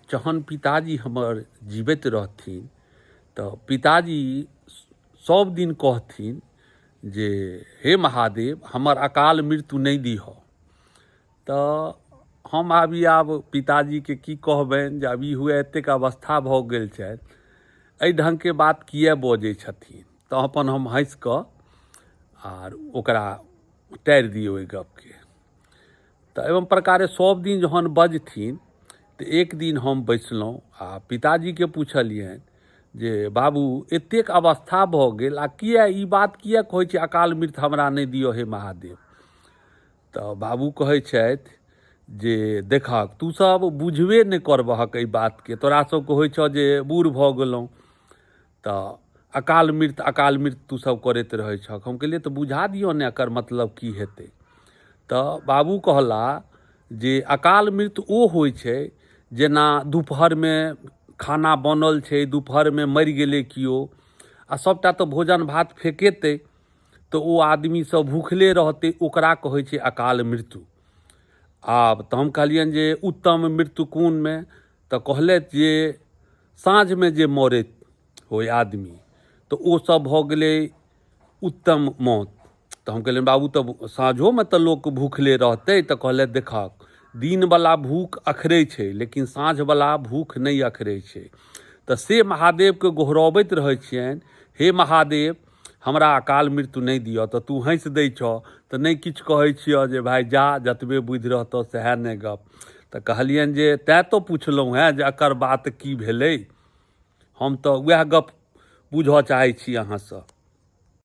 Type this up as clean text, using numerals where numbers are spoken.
जहन पिताजी हमर जीवित रहथिन तो पिताजी सब दिन कहथिन जे हे महादेव हमर अकाल मृत्यु नहीं दीह। तो हम आब पिताजी के की कहबनि जे अब ई हुए एतेक अवस्था भऽ गेल छथि, एहि ढङ्गके बात किए बजै छथिन। तो अपन हम हँसि कऽ आर ओकरा टारि दिए ओहि गपके। तो एवं प्रकारे सब दिन जहन बजथिन तो एक दिन हम बैसलहुँ आ पिताजीके पूछलियनि जे बाबू एतेक अवस्था भऽ गेल आ किए ई बात किए कहै छै अकाल मृत्यु हमरा नहि दिअ हे महादेव। तो बाबू कहै छथि जे देखक तू सब बुझबे नहि करबहक एहि बातके, तोरा सबके होइ छौ जे बूढ़ भऽ गेलहुँ तऽ अकाल मृत्यु तू सब करैत रहै छक। हम कहलिए तऽ बुझा दियौ ने एकर मतलब की हेतै। तऽ बाबू कहला जे अकाल मृत्यु ओ होइ छै जेना दुपहरमे खाना बनल छै, दुपहरमे मरि गेलै किओ आ सबटा तऽ भोजन भात फेकेतै तऽ ओ आदमी सब भूखले रहतै, ओकरा कहै छै अकाल मृत्यु। आब तऽ हम कहलियनि जे उत्तम मृत्यु कोनमे, तऽ कहलथि जे साँझमे जे मरैत होय आदमी तऽ ओ सब भऽ गेलै उत्तम मौत। तऽ हम कहलियनि बाबू तऽ साँझोमे तऽ लोक भूखले रहतै। तऽ कहलथि देखक दिनवला भूख अखरै छै लेकिन साँझवला भूख नहि अखरै छै। तऽ से महादेवके गोहरबैत रहै छियनि, हे महादेव हमरा अकाल मृत्यु नहीं दिअ। तऽ तू हँसि दै छऽ तऽ नहीं किछु कहै छिअ जे भाय जा जतबे बुद्धि रहतऽ सएह ने गप। तऽ कहलियनि जे तैँ तो पुछलहुँ हेँ जे एकर बात की भेलै, हम तऽ वएह गप बुझऽ चाहै छी अहाँसँ।